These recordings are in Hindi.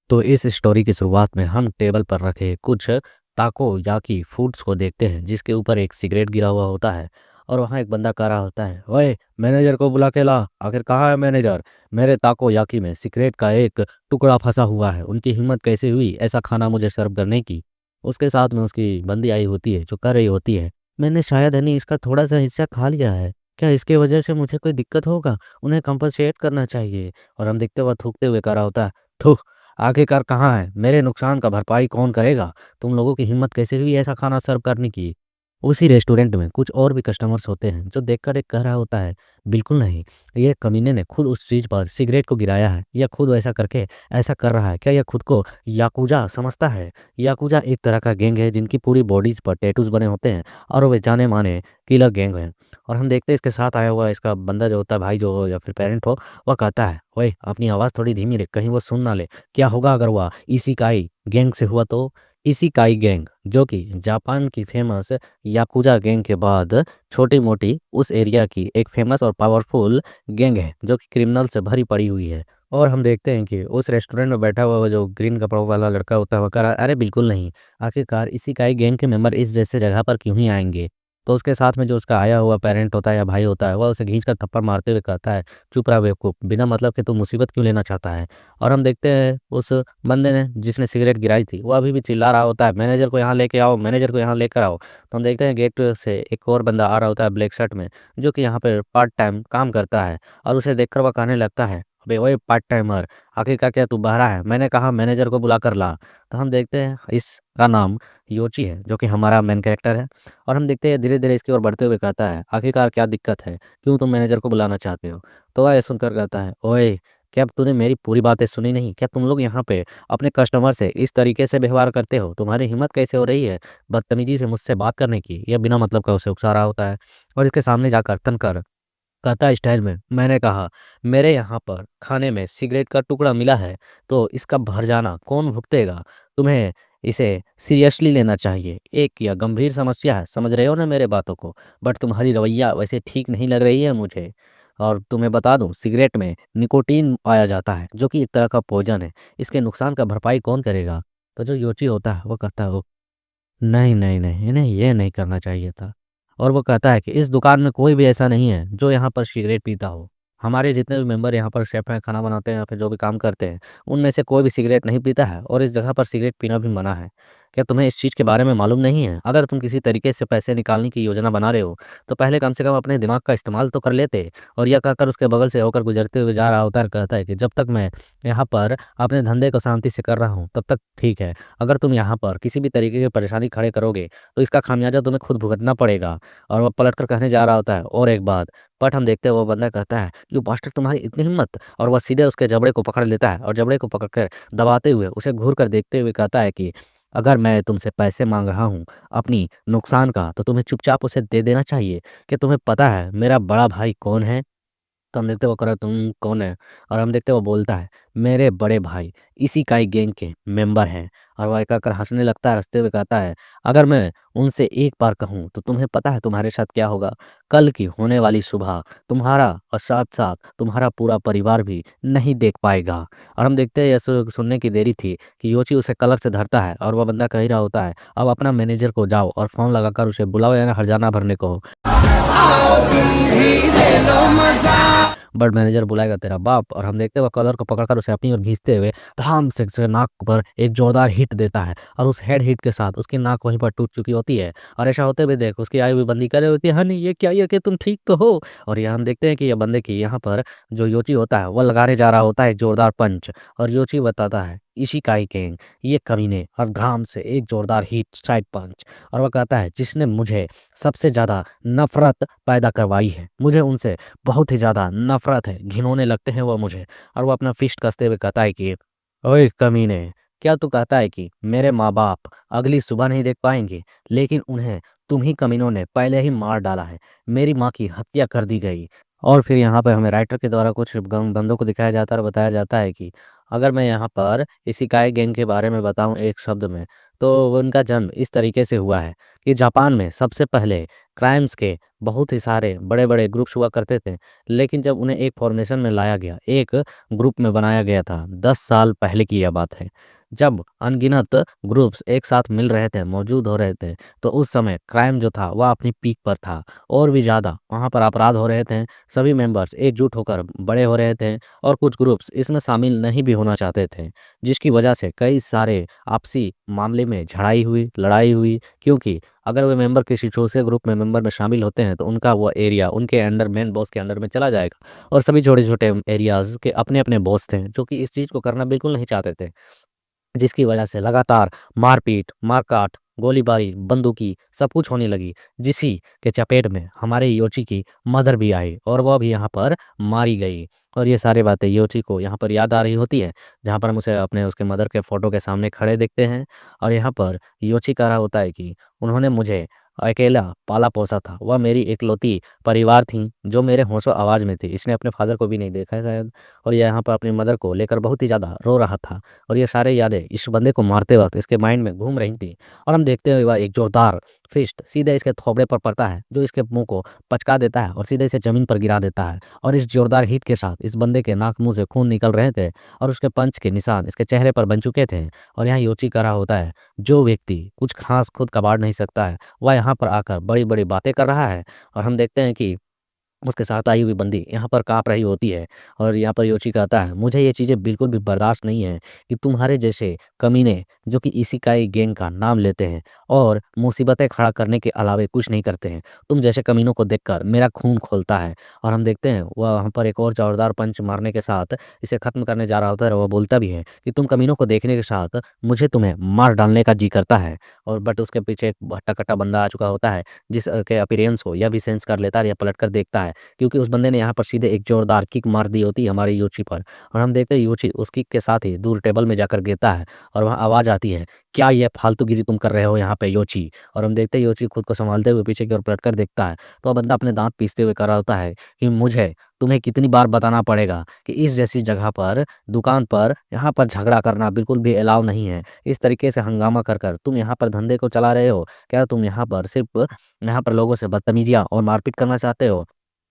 तो इस स्टोरी की शुरुआत में हम टेबल पर रखे कुछ ताको याकी फूड्स को देखते हैं जिसके ऊपर एक सिगरेट गिरा हुआ होता है। और वहाँ एक बंदा कह रहा होता है, ओए मैनेजर को बुला के ला। आखिर कहाँ है मैनेजर? मेरे ताको याकी में सिगरेट का एक टुकड़ा फंसा हुआ है। उनकी हिम्मत कैसे हुई ऐसा खाना मुझे सर्व करने की? उसके साथ में उसकी बंदी आई होती है जो कर रही होती है, मैंने शायद है नहीं इसका थोड़ा सा हिस्सा खा लिया है, क्या इसके वजह से मुझे कोई दिक्कत होगा? उन्हें कंपनसेट करना चाहिए। और हम देखते हुए थूकते हुए कह रहा होता है, थू, आखिरकार कहाँ है? मेरे नुकसान का भरपाई कौन करेगा? तुम लोगों की हिम्मत कैसे हुई ऐसा खाना सर्व करने की? उसी रेस्टोरेंट में कुछ और भी कस्टमर्स होते हैं जो देखकर एक कह रहा होता है, बिल्कुल नहीं, ये कमीने ने खुद उस चीज़ पर सिगरेट को गिराया है, या खुद ऐसा करके ऐसा कर रहा है। क्या यह खुद को याकुजा समझता है? याकुजा एक तरह का गैंग है जिनकी पूरी बॉडीज पर टैटूज बने होते हैं और वे जाने माने किलर गैंग हैं। और हम देखते हैं इसके साथ आया हुआ इसका बंदा जो होता है, भाई जो हो या फिर पेरेंट हो, वह कहता है, ओए अपनी आवाज़ थोड़ी धीमी रख, कहीं वो सुन ना ले। क्या होगा अगर वह इशिकाई गैंग से हुआ तो? इशिकाई गैंग जो कि जापान की फेमस याकुजा गैंग के बाद छोटी-मोटी उस एरिया की एक फेमस और पावरफुल गैंग है जो कि क्रिमिनल से भरी पड़ी हुई है। और हम देखते हैं कि उस रेस्टोरेंट में बैठा हुआ वो जो ग्रीन कपड़ों वाला लड़का होता है वो कह रहा है, अरे बिल्कुल नहीं, आखिरकार इशिकाई गैंग के मेंबर इस जैसे जगह पर क्यों ही आएँगे? तो उसके साथ में जो उसका आया हुआ पेरेंट होता है या भाई होता है, वह उसे खींच कर थप्पड़ मारते हुए कहता है, चुप रह बेवकूफ़, बिना मतलब के तू मुसीबत क्यों लेना चाहता है? और हम देखते हैं उस बंदे ने जिसने सिगरेट गिराई थी, वो अभी भी चिल्ला रहा होता है, मैनेजर को यहाँ लेके आओ, मैनेजर को यहाँ लेकर आओ। तो हम देखते हैं गेट से एक और बंदा आ रहा होता है ब्लैक शर्ट में, जो कि यहाँ पे पार्ट टाइम काम करता है। और उसे देखकर वह कहने लगता है, अबे ओए पार्ट टाइमर, आखिरकार क्या तू बहरा है? मैंने कहा मैनेजर को बुला कर ला। तो हम देखते हैं इसका नाम योची है जो कि हमारा मेन कैरेक्टर है। और हम देखते हैं धीरे-धीरे इसकी ओर बढ़ते हुए कहता है, आखिरकार क्या दिक्कत है? क्यों तुम मैनेजर को बुलाना चाहते हो? तो वह ये सुनकर कहता है, ओए क्या तूने मेरी पूरी बातें सुनी नहीं? क्या तुम लोग यहाँ पे अपने कस्टमर से इस तरीके से व्यवहार करते हो? तुम्हारी हिम्मत कैसे हो रही है बदतमीज़ी से मुझसे बात करने की? यह बिना मतलब का उसे उकसा रहा होता है। और इसके सामने जाकर तनकर कहता स्टाइल में, मैंने कहा मेरे यहाँ पर खाने में सिगरेट का टुकड़ा मिला है तो इसका भर जाना कौन भुगतेगा? तुम्हें इसे सीरियसली लेना चाहिए। एक या गंभीर समस्या है, समझ रहे हो ना मेरे बातों को? बट तुम्हारी रवैया वैसे ठीक नहीं लग रही है मुझे। और तुम्हें बता दूं, सिगरेट में निकोटीन पाया जाता है जो कि एक तरह का पॉइजन है। इसके नुकसान का भरपाई कौन करेगा? तो जो योची होता है वो कहता है, नहीं, नहीं, नहीं, इन्हें ये नहीं करना चाहिए था। और वो कहता है कि इस दुकान में कोई भी ऐसा नहीं है जो यहाँ पर सिगरेट पीता हो। हमारे जितने भी मेंबर यहाँ पर शेफ़ हैं, खाना बनाते हैं या फिर जो भी काम करते हैं, उनमें से कोई भी सिगरेट नहीं पीता है और इस जगह पर सिगरेट पीना भी मना है। क्या तुम्हें इस चीज़ के बारे में मालूम नहीं है? अगर तुम किसी तरीके से पैसे निकालने की योजना बना रहे हो, तो पहले कम से कम अपने दिमाग का इस्तेमाल तो कर लेते। और यह कहकर उसके बगल से होकर गुज़रते हुए जा रहा होता है और कहता है कि जब तक मैं यहाँ पर अपने धंधे को शांति से कर रहा हूँ, तब तक ठीक है। अगर तुम यहाँ पर किसी भी तरीके की परेशानी खड़े करोगे, तो इसका खामियाज़ा तुम्हें खुद भुगतना पड़ेगा। और वो पलटकर कहने जा रहा होता है, और एक बात, बट हम देखते हैं वो बंदा कहता है, "यू बास्टर्ड तुम्हारी इतनी हिम्मत!" और वह सीधे उसके जबड़े को पकड़ लेता है और जबड़े को पकड़कर दबाते हुए उसे घूर कर देखते हुए कहता है कि अगर मैं तुमसे पैसे माँग रहा हूँ अपनी नुकसान का, तो तुम्हें चुपचाप उसे दे देना चाहिए। क्या तुम्हें पता है मेरा बड़ा भाई कौन है? तो हम देखते हैं वो कह रहा है, तुम कौन है? और हम देखते हैं वो बोलता है, मेरे बड़े भाई इशिकाई गैंग के मेंबर हैं। और वह कहकर हँसने लगता है, हँसते हुए कहता है, अगर मैं उनसे एक बार कहूँ तो तुम्हें पता है तुम्हारे साथ क्या होगा? कल की होने वाली सुबह तुम्हारा और साथ-साथ तुम्हारा पूरा परिवार भी नहीं देख पाएगा। और हम देखते हैं ये सुनने की देरी थी कि योची उसे कलर से धरता है और वह बंदा कह ही रहा होता है, अब अपना मैनेजर को जाओ और फ़ोन लगाकर उसे बुलाओ या हर्जाना भरने को। बट मैनेजर बुलाएगा तेरा बाप। और हम देखते हैं वो कलर को पकड़कर उसे अपनी ओर खींचते हुए धाम से उसके नाक पर एक जोरदार हिट देता है और उस हेड हिट के साथ उसकी नाक वहीं पर टूट चुकी होती है। और ऐसा होते हुए देख उसकी आई हुई बंदी कह रही होती है, हनी ये क्या, ये कि तुम ठीक तो हो? और यहाँ हम देखते हैं कि ये बंदे की यहाँ पर जो योची होता है वह लगाने जा रहा होता है एक जोरदार पंच। और योची बताता है, इशिकाई गैंग ये कमीने, और धाम से एक जोरदार हिट साइड पंच। और वह कहता है, जिसने मुझे सबसे ज़्यादा नफ़रत पैदा करवाई है, मुझे उनसे बहुत ही ज़्यादा नफ़रत है, घिनौने लगते हैं वो मुझे। और वो अपना फ़िस्ट कसते हुए कहता है कि, ओए कमीने! क्या तू कहता है कि मेरे माँ-बाप अगली सुबह नहीं देख पाएँगे? लेकिन उन्हें तुम ही कमीनों ने पहले ही मार डाला है। मेरी माँ की हत्या कर दी गई। और फिर यहाँ पे हमें राइटर के द्वारा कुछ बंदों को दिखाया जाता है और बताया जाता है कि अगर मैं यहाँ पर इस इकाई गैंग के बारे में बताऊँ एक शब्द में, तो उनका जन्म इस तरीके से हुआ है कि जापान में सबसे पहले क्राइम्स के बहुत ही सारे बड़े-बड़े ग्रुप्स हुआ करते थे। लेकिन जब उन्हें एक फ़ॉर्मेशन में लाया गया, एक ग्रुप में बनाया गया था, 10 साल पहले की यह बात है। जब अनगिनत ग्रुप्स एक साथ मिल रहे थे, मौजूद हो रहे थे, तो उस समय क्राइम जो था वह अपनी पीक पर था और भी ज़्यादा वहाँ पर अपराध हो रहे थे। सभी मेंबर्स एकजुट होकर बड़े हो रहे थे और कुछ ग्रुप्स इसमें शामिल नहीं भी होना चाहते थे, जिसकी वजह से कई सारे आपसी मामले में झड़ाई हुई, लड़ाई हुई, क्योंकि अगर वे मेंबर किसी दूसरे ग्रुप में मेंबर में शामिल होते हैं तो उनका वो एरिया उनके अंडर मेन बॉस के अंडर में चला जाएगा और सभी छोटे-छोटे एरियाज़ के अपने-अपने बॉस थे, जो कि इस चीज़ को करना बिल्कुल नहीं चाहते थे। जिसकी वजह से लगातार मारपीट, मारकाट, गोलीबारी, बंदूकी सब कुछ होने लगी। जिसी के चपेट में हमारे योची की मदर भी आई और वह भी यहाँ पर मारी गई। और ये सारी बातें योची को यहाँ पर याद आ रही होती है, जहाँ पर हम उसे अपने उसके मदर के फ़ोटो के सामने खड़े देखते हैं और यहाँ पर योची कह रहा होता है कि उन्होंने मुझे अकेला पाला-पोसा था। वह मेरी इकलौती परिवार थी, जो मेरे होशो-हवास में थी। इसने अपने फ़ादर को भी नहीं देखा है शायद और ये यहाँ पर अपनी मदर को लेकर बहुत ही ज़्यादा रो रहा था। और ये सारे यादें इस बंदे को मारते वक़्त इसके माइंड में घूम रही थी और हम देखते हैं वह एक जोरदार फ़िस्ट सीधे इसके थोबड़े पर पड़ता है, जो इसके मुँह को पचका देता है और सीधे इसे ज़मीन पर गिरा देता है। और इस जोरदार हिट के साथ इस बंदे के नाक मुँह से खून निकल रहे थे और उसके पंच के निशान इसके चेहरे पर बन चुके थे। और यहाँ योची कह रहा होता है, जो व्यक्ति कुछ ख़ास खुद कबाड़ नहीं सकता है, वह यहाँ पर आकर बड़ी-बड़ी बातें कर रहा है। और हम देखते हैं कि उसके साथ आई हुई बंदी यहाँ पर काँप रही होती है और यहाँ पर योची कहता है, मुझे ये चीज़ें बिल्कुल भी बर्दाश्त नहीं है कि तुम्हारे जैसे कमीने जो कि इशिकाई गैंग का नाम लेते हैं और मुसीबतें खड़ा करने के अलावे कुछ नहीं करते हैं। तुम जैसे कमीनों को देखकर मेरा खून खौलता है। और हम देखते हैं वह वहाँ पर एक और जोरदार पंच मारने के साथ इसे ख़त्म करने जा रहा होता है और वह बोलता भी है कि तुम कमीनों को देखने के साथ मुझे तुम्हें मार डालने का जी करता है। और बट उसके पीछे एक हट्टा-कट्टा बंदा आ चुका होता है, जिस के अपीयरेंस को यह भी सेंस कर लेता है और यह पलटकर देखता है, क्योंकि उस बंदे ने यहाँ पर सीधे एक जोरदार किक मार दी होती है हमारे योची पर और हम देखते हैं योची उस किक के साथ ही दूर टेबल में जाकर गिरता है और वहाँ आवाज़ आती है, क्या ये फालतूगिरी तुम कर रहे हो यहाँ पे योची? और हम देखते हैं योची खुद को सँभालते हुए पीछे की ओर पलटकर देखता है, तो वह बंदा अपने दाँत पीसते हुए कह रहा होता है कि मुझे तुम्हें कितनी बार बताना पड़ेगा कि इस जैसी जगह पर, दुकान पर, यहाँ पर झगड़ा करना बिल्कुल भी अलाउ नहीं है। इस तरीके से हंगामा कर तुम यहाँ पर धंधे को चला रहे हो। क्या तुम यहाँ पर सिर्फ़ यहाँ पर लोगों से बदतमीज़ियाँ और मारपीट करना चाहते हो?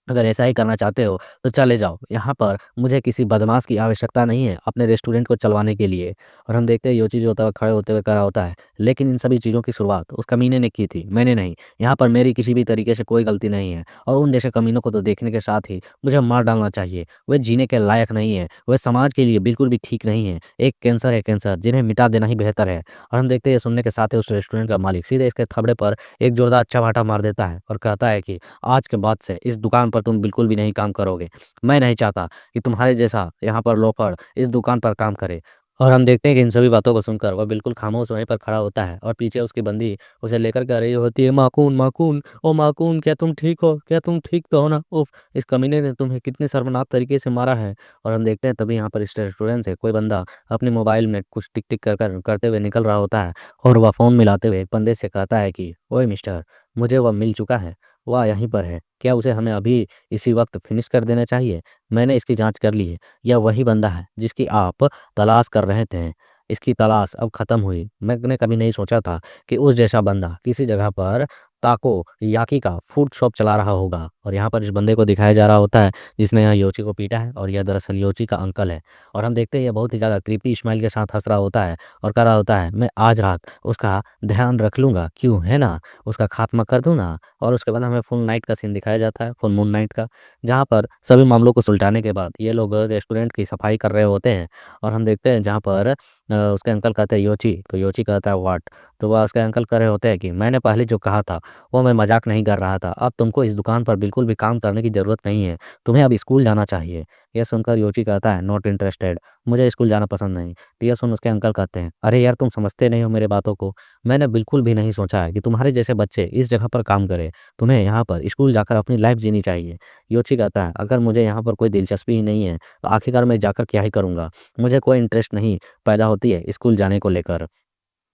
अगर ऐसा ही करना चाहते हो तो चले जाओ, यहाँ पर मुझे किसी बदमाश की आवश्यकता नहीं है अपने रेस्टोरेंट को चलवाने के लिए। और हम देखते हैं यो चीज़ होता हुआ खड़े होते हुए कह रहा होता है, लेकिन इन सभी चीज़ों की शुरुआत उस कमीने ने की थी, मैंने नहीं। यहाँ पर मेरी किसी भी तरीके से कोई गलती नहीं है और उन जैसे कमीनों को तो देखने के साथ ही मुझे मार डालना चाहिए। वे जीने के लायक नहीं है, वे समाज के लिए बिल्कुल भी ठीक नहीं है। एक कैंसर है कैंसर, जिन्हें मिटा देना ही बेहतर है। और हम देखते हैं ये सुनने के साथ ही उस रेस्टोरेंट का मालिक सीधे इसके थपड़े पर एक जोरदार चपाटा मार देता है और कहता है कि आज के बाद से इस दुकान पर तुम बिल्कुल भी नहीं काम करोगे। मैं नहीं चाहता कि तुम्हारे जैसा यहाँ पर लोफर इस दुकान पर काम करे। और हम देखते हैं कि इन सभी बातों को सुनकर वह बिल्कुल खामोश वहीं पर खड़ा होता है और पीछे उसकी बंदी उसे लेकर के आ रही होती है, माकून माकून, ओ माकून क्या तुम ठीक हो? क्या तुम ठीक तो हो ना? उफ़! इस कमीने ने तुम्हें कितने शर्मनाक तरीके से मारा है। और हम देखते हैं तभी यहाँ पर इस रेस्टोरेंट से कोई बंदा अपने मोबाइल में कुछ टिक-टिक कर करते हुए निकल रहा होता है और वह फ़ोन मिलाते हुए एक बंदे से कहता है कि, ओए मिस्टर, मुझे वह मिल चुका है। वह यहीं पर है। क्या उसे हमें अभी इसी वक़्त फ़िनिश कर देना चाहिए? मैंने इसकी जाँच कर ली है। यह वही बंदा है जिसकी आप तलाश कर रहे थे। इसकी तलाश अब ख़त्म हुई। मैंने कभी नहीं सोचा था कि उस जैसा बंदा किसी जगह पर ताकोयाकी का फूड शॉप चला रहा होगा। और यहाँ पर इस बंदे को दिखाया जा रहा होता है जिसने यहाँ योची को पीटा है और यह दरअसल योची का अंकल है। और हम देखते हैं ये बहुत ही ज़्यादा क्रीपी स्माइल के साथ हँस रहा होता है और कह रहा होता है, मैं आज रात उसका ध्यान रख लूँगा, क्यों है ना? उसका खात्मा कर दूँ ना? और उसके बाद हमें फुल नाइट का सीन दिखाया जाता है, फुल मून नाइट का, जहाँ पर सभी मामलों को सुलझाने के बाद ये लोग रेस्टोरेंट की सफाई कर रहे होते हैं। और हम देखते हैं जहाँ पर उसके अंकल कहते हैं योची, तो योची कहता है व्हाट? तो वह उसके अंकल कह रहे होते हैं कि मैंने पहले जो कहा था वो मैं मजाक नहीं कर रहा था। अब तुमको इस दुकान पर बिल्कुल भी काम करने की ज़रूरत नहीं है। तुम्हें अब स्कूल जाना चाहिए। यह सुनकर योची कहता है नॉट इंटरेस्टेड, मुझे स्कूल जाना पसंद नहीं। तो यह सुन उसके अंकल कहते हैं, अरे यार तुम समझते नहीं हो मेरे बातों को। मैंने बिल्कुल भी नहीं सोचा है कि तुम्हारे जैसे बच्चे इस जगह पर काम करें। तुम्हें यहाँ पर स्कूल जाकर अपनी लाइफ़ जीनी चाहिए। योची कहता है, अगर मुझे यहाँ पर कोई दिलचस्पी ही नहीं है, तो आखिरकार मैं जाकर क्या ही करूँगा? मुझे कोई इंटरेस्ट नहीं पैदा होती है स्कूल जाने को लेकर।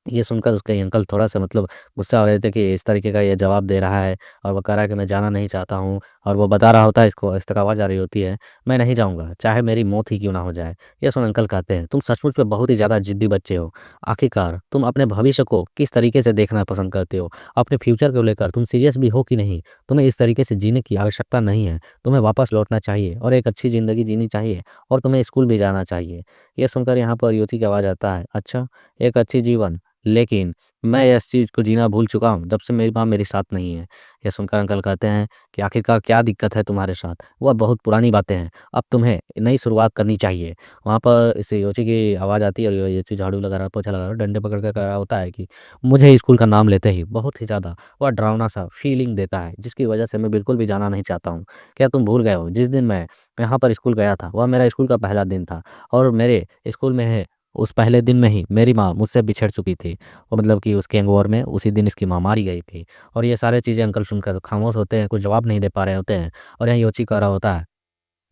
ये सुनकर उसके अंकल थोड़ा-सा मतलब गुस्सा हो रहे थे कि इस तरीके का ये जवाब दे रहा है और वो कह रहा है कि मैं जाना नहीं चाहता हूँ और वो बता रहा होता है, इसको इस तक आवाज़ आ रही होती है, मैं नहीं जाऊँगा, चाहे मेरी मौत ही क्यों ना हो जाए। ये सुन अंकल कहते हैं, तुम सचमुच में बहुत ही ज़्यादा ज़िद्दी बच्चे हो। आखिरकार तुम अपने भविष्य को किस तरीके से देखना पसंद करते हो? अपने फ्यूचर को लेकर तुम सीरियस भी हो कि नहीं? तुम्हें इस तरीके से जीने की आवश्यकता नहीं है। तुम्हें वापस लौटना चाहिए और एक अच्छी ज़िंदगी जीनी चाहिए और तुम्हें स्कूल भी जाना चाहिए। ये सुनकर यहाँ पर युवती की आवाज़ आता है, अच्छा, एक अच्छी जीवन, लेकिन मैं इस चीज़ को जीना भूल चुका हूँ जब से मेरी माँ मेरे साथ नहीं है। ये सुनकर अंकल कहते हैं कि आखिरकार क्या दिक्कत है तुम्हारे साथ? वह बहुत पुरानी बातें हैं, अब तुम्हें नई शुरुआत करनी चाहिए। वहाँ पर इस योची की आवाज़ आती है और योची झाड़ू लगा रहा, पोछा लगा रहा, डंडे पकड़ कर कह रहा होता है कि मुझे स्कूल का नाम लेते ही बहुत ही ज़्यादा वह डरावना-सा फ़ीलिंग देता है, जिसकी वजह से मैं बिल्कुल भी जाना नहीं चाहता हूँ। क्या तुम भूल गए हो, जिस दिन मैं यहाँ पर स्कूल गया था, वह मेरा स्कूल का पहला दिन था और मेरे स्कूल में है उस पहले दिन में ही मेरी माँ मुझसे बिछड़ चुकी थी। वो मतलब कि उस गैंग वॉर में उसी दिन इसकी माँ मारी गई थी। और ये सारी चीज़ें अंकल सुनकर खामोश होते हैं, कुछ जवाब नहीं दे पा रहे होते हैं और यहाँ योची कह रहा होता है,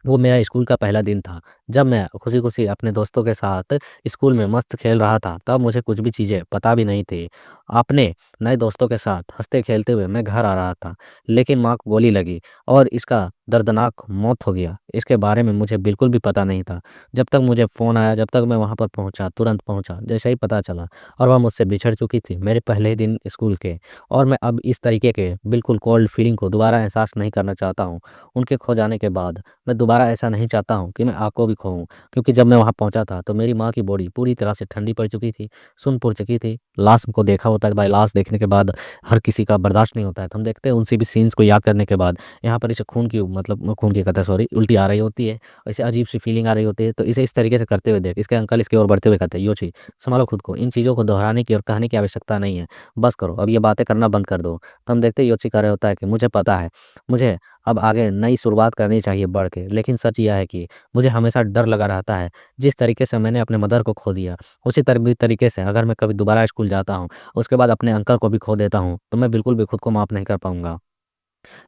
वो मेरा स्कूल का पहला दिन था। जब मैं खुशी-खुशी अपने दोस्तों के साथ स्कूल में मस्त खेल रहा था, तब मुझे कुछ भी चीज़ें पता भी नहीं थी। अपने नए दोस्तों के साथ हँसते-खेलते हुए मैं घर आ रहा था, लेकिन माँ को गोली लगी और इसका दर्दनाक मौत हो गया। इसके बारे में मुझे बिल्कुल भी पता नहीं था। जब तक मुझे फ़ोन आया, जब तक मैं वहाँ पर पहुँचा, तुरंत पहुँचा, जैसे ही पता चला और वह मुझसे बिछड़ चुकी थी मेरे पहले ही दिन स्कूल के, और मैं अब इस तरीके के बिल्कुल कोल्ड फीलिंग को दोबारा एहसास नहीं करना चाहता हूँ। उनके खो जाने के बाद मैं दोबारा ऐसा नहीं चाहता हूँ कि मैं आपको भी खोऊँ, क्योंकि जब मैं वहाँ पहुँचा था तो मेरी माँ की बॉडी पूरी तरह से ठंडी पड़ चुकी थी, सुन्न पड़ चुकी थी। लाश को देखा होता है कि भाई, लाश देखने के बाद हर किसी का बर्दाश्त नहीं होता है। तो हम देखते हैं उन सभी सीन्स को याद करने के बाद यहाँ पर इसे खून की, मतलब खून की कहता है, सॉरी, उल्टी आ रही होती है, ऐसे अजीब-सी फीलिंग आ रही होती है। तो इसे इस तरीके से करते हुए देख इसके अंकल इसकी ओर बढ़ते हुए कहते हैं, "योची, सँभालो खुद को, इन चीज़ों को दोहराने की और कहने की आवश्यकता नहीं है। बस करो, अब ये बातें करना बंद कर दो।" तो हम देखते हैं योची कह रहा होता है कि मुझे पता है, मुझे अब आगे नई शुरुआत करनी चाहिए बढ़ के। लेकिन सच यह है कि मुझे हमेशा डर लगा रहता है, जिस तरीके से मैंने अपने मदर को खो दिया, उसी तरीके से अगर मैं कभी दोबारा स्कूल जाता हूँ, उसके बाद अपने अंकल को भी खो देता हूँ, तो मैं बिल्कुल भी खुद को माफ़ नहीं कर पाऊँगा।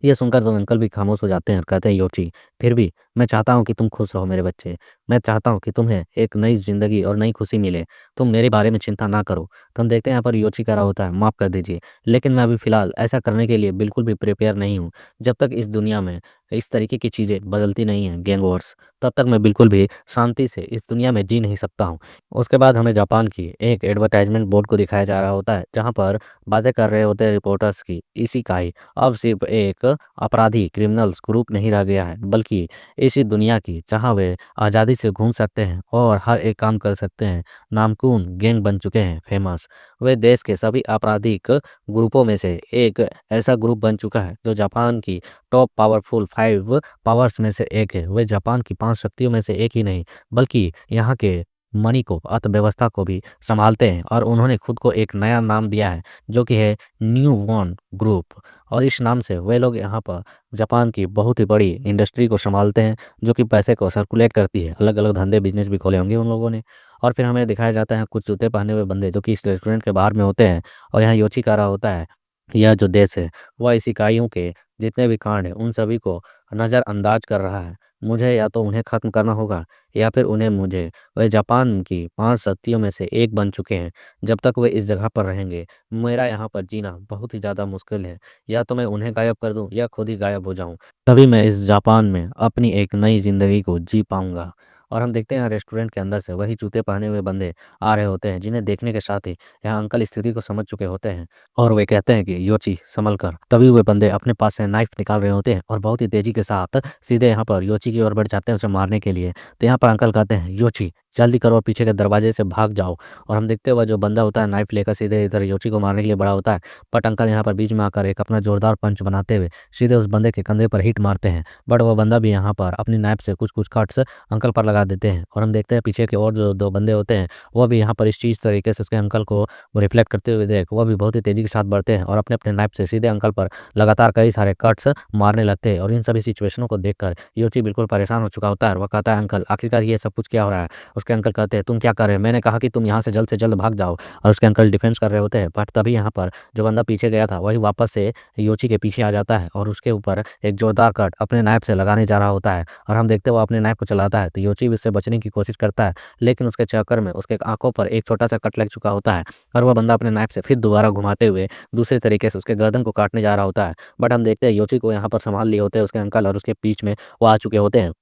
ये सुनकर तो अंकल भी खामोश हो जाते हैं और कहते हैं, योची, फिर भी मैं चाहता हूँ कि तुम खुश रहो मेरे बच्चे। मैं चाहता हूँ कि तुम्हें एक नई ज़िंदगी और नई खुशी मिले। तुम मेरे बारे में चिंता ना करो। तो हम देखते हैं यहाँ पर योची कह रहा होता है, माफ़ कर दीजिए, लेकिन मैं अभी फ़िलहाल ऐसा करने के लिए बिल्कुल भी प्रिपेयर नहीं हूँ। जब तक इस दुनिया में इस तरीके की चीज़ें बदलती नहीं हैं, गैंग वॉर्स, तब तक मैं बिल्कुल भी शांति से इस दुनिया में जी नहीं सकता हूँ। उसके बाद हमें जापान की एक एडवर्टाइज़मेंट बोर्ड को दिखाया जा रहा होता है, जहाँ पर बातें कर रहे होते हैं रिपोर्टर्स की, इशिकाई अब सिर्फ़ एक अपराधी क्रिमिनल्स ग्रुप नहीं रह गया है, बल्कि ऐसी दुनिया की जहाँ वे आज़ादी से घूम सकते हैं और हर एक काम कर सकते हैं। नामकून गैंग बन चुके हैं, फेमस। वे देश के सभी आपराधिक ग्रुपों में से एक ऐसा ग्रुप बन चुका है जो जापान की टॉप पावरफुल 5 पावर्स में से एक है। वे जापान की 5 शक्तियों में से एक ही नहीं, बल्कि यहाँ के मनी को, अर्थव्यवस्था को भी सँभालते हैं और उन्होंने खुद को एक नया नाम दिया है, जो कि है न्यू वॉन ग्रुप। और इस नाम से वे लोग यहाँ पर जापान की बहुत ही बड़ी इंडस्ट्री को सँभालते हैं, जो कि पैसे को सर्कुलेट करती है। अलग-अलग धंधे बिज़नेस भी खोले होंगे उन लोगों ने। और फिर हमें दिखाया जाता है कुछ जूते पहने हुए बंदे जो कि इस रेस्टोरेंट के बाहर में होते हैं और यहाँ योची कह रहा होता है, यह जो देश है, वह इस इकाइयों के जितने भी कांड हैं, उन सभी को नज़रअंदाज कर रहा है। मुझे या तो उन्हें ख़त्म करना होगा या फिर उन्हें मुझे, वे जापान की 5 शक्तियों में से एक बन चुके हैं। जब तक वे इस जगह पर रहेंगे, मेरा यहाँ पर जीना बहुत ही ज़्यादा मुश्किल है। या तो मैं उन्हें गायब कर दूँ या खुद ही गायब हो जाऊँ। तभी मैं इस जापान में अपनी एक नई ज़िंदगी को जी पाऊँगा। और हम देखते हैं रेस्टोरेंट के अंदर से वही जूते पहने हुए बंदे आ रहे होते हैं, जिन्हें देखने के साथ ही यहाँ अंकल स्थिति को समझ चुके होते हैं और वे कहते हैं कि योची, संभल कर। तभी वे बंदे अपने पास से नाइफ निकाल रहे होते हैं और बहुत ही तेज़ी के साथ सीधे यहाँ पर योची की ओर बढ़ जाते हैं उसे मारने के लिए। तो यहाँ पर अंकल कहते हैं, योची, जल्दी करो और पीछे के दरवाजे से भाग जाओ। और हम देखते हुए जो बंदा होता है नाइफ लेकर सीधे इधर योची को मारने के लिए बड़ा होता है, बट अंकल यहाँ पर बीच में आकर एक अपना जोरदार पंच बनाते हुए सीधे उस बंदे के कंधे पर हिट मारते हैं। बट वो बंदा भी यहाँ पर अपनी नाइफ से कुछ-कुछ कट्स अंकल पर लगा देते हैं और हम देखते हैं पीछे के और जो 2 बंदे होते हैं, वो भी यहाँ पर इस चीज़ तरीके से उसके अंकल को रिफ्लेक्ट करते हुए देख वो भी बहुत ही तेज़ी के साथ बढ़ते हैं और अपने-अपने नाइफ से सीधे अंकल पर लगातार कई सारे कट्स मारने लगते हैं। और इन सभी सिचुएशनों को देखकर योची बिल्कुल परेशान हो चुका होता है और वो कहता है, अंकल, आखिरकार ये सब कुछ क्या हो रहा है? उसके अंकल कहते हैं, तुम क्या कर रहे हो? मैंने कहा कि तुम यहाँ से जल्द भाग जाओ। और उसके अंकल डिफेंस कर रहे होते हैं, बट तभी यहाँ पर जो बंदा पीछे गया था वही वापस से योची के पीछे आ जाता है और उसके ऊपर एक जोरदार कट अपने नाइफ से लगाने जा रहा होता है। और हम देखते हैं वो अपने नाइफ को चलाता है तो योची भी उससे बचने की कोशिश करता है, लेकिन उसके चक्कर में उसके आंखों पर एक छोटा सा कट लग चुका होता है और वह बंदा अपने नाइफ से फिर दोबारा घुमाते हुए दूसरे तरीके से उसके गर्दन को काटने जा रहा होता है। बट हम देखते हैं योची को यहाँ पर संभाल लिए होते हैं उसके अंकल और उसके बीच में वो आ चुके होते हैं,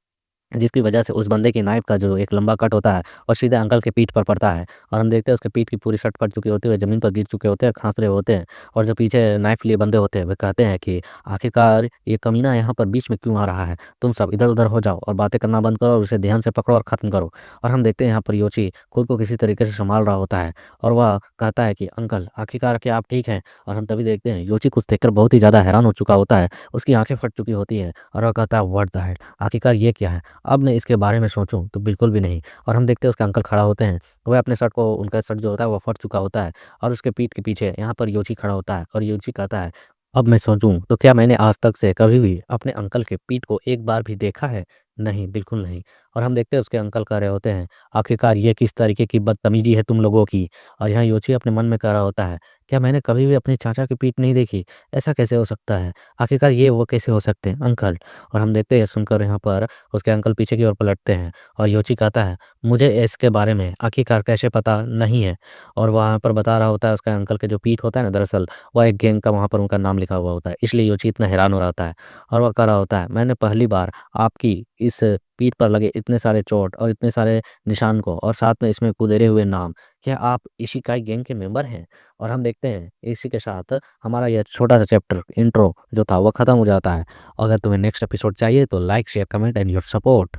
जिसकी वजह से उस बंदे की नाइफ का जो एक लंबा कट होता है और सीधे अंकल के पीठ पर पड़ता है। और हम देखते हैं उसके पीठ की पूरी शर्ट फट चुकी होती है, ज़मीन पर गिर चुके होते हैं, खांस रहे होते हैं। और जो पीछे नाइफ लिए बंदे होते हैं वे कहते हैं कि आखिरकार ये कमीना यहाँ पर बीच में क्यों आ रहा है? तुम सब इधर उधर हो जाओ और बातें करना बंद करो और उसे ध्यान से पकड़ो और ख़त्म करो। और हम देखते हैं यहाँ पर योची खुद को किसी तरीके से संभाल रहा होता है और वह कहता है कि अंकल आखिरकार क्या आप ठीक हैं? और हम तभी देखते हैं योची कुछ देखकर बहुत ही ज़्यादा हैरान हो चुका होता है, उसकी आंखें फट चुकी होती हैं और वह कहता है, व्हाट द हेल, आखिरकार ये क्या है? अब मैं इसके बारे में सोचूं तो बिल्कुल भी नहीं। और हम देखते हैं उसके अंकल खड़ा होते हैं, वह अपने शर्ट को, उनका शर्ट जो होता है वो फट चुका होता है और उसके पीठ के पीछे यहाँ पर योची खड़ा होता है और योची कहता है, अब मैं सोचूं तो क्या मैंने आज तक से कभी भी अपने अंकल के पीठ को एक बार भी देखा है? नहीं, बिल्कुल नहीं। और हम देखते हैं उसके अंकल कह रहे होते हैं, आखिरकार ये किस तरीके की बदतमीजी है तुम लोगों की? और यहाँ योची अपने मन में कह रहा होता है, क्या मैंने कभी भी अपने चाचा की पीठ नहीं देखी? ऐसा कैसे हो सकता है? आखिरकार ये वो कैसे हो सकते हैं अंकल? और हम देखते हैं सुनकर यहाँ पर उसके अंकल पीछे की ओर पलटते हैं और योची कहता है, मुझे इसके बारे में आखिरकार कैसे पता नहीं है। और वहाँ पर बता रहा होता है उसके अंकल के जो पीठ होता है ना, दरअसल वह एक गैंग का वहाँ पर उनका नाम लिखा हुआ होता है, इसलिए योची इतना हैरान हो रहा होता है। और वह कह रहा होता है, मैंने पहली बार आपकी इस पीठ पर लगे इतने सारे चोट और इतने सारे निशान को और साथ में इसमें कुदेरे हुए नाम, क्या आप इशिकाई गैंग के मेंबर हैं? और हम देखते हैं इसी के साथ हमारा यह छोटा सा चैप्टर इंट्रो जो था वो खत्म हो जाता है। अगर तुम्हें नेक्स्ट एपिसोड चाहिए तो like share comment and your support.